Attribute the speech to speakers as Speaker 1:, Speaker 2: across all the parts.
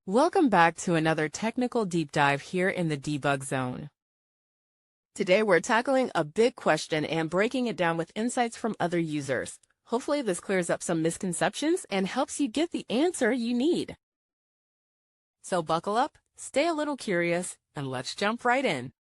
Speaker 1: Welcome back to another technical deep dive here in the debug zone. Today we're tackling a big question and breaking it down with insights from other users. Hopefully this clears up some misconceptions and helps you get the answer you need. So buckle up, stay a little curious, and let's jump right in.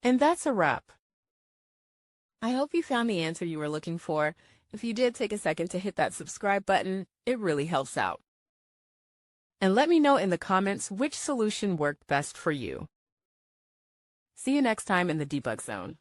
Speaker 1: And that's a wrap. I hope you found the answer you were looking for. If you did, take a second to hit that subscribe button. It really helps out. And let me know in the comments which solution worked best for you. See you next time in the debug zone.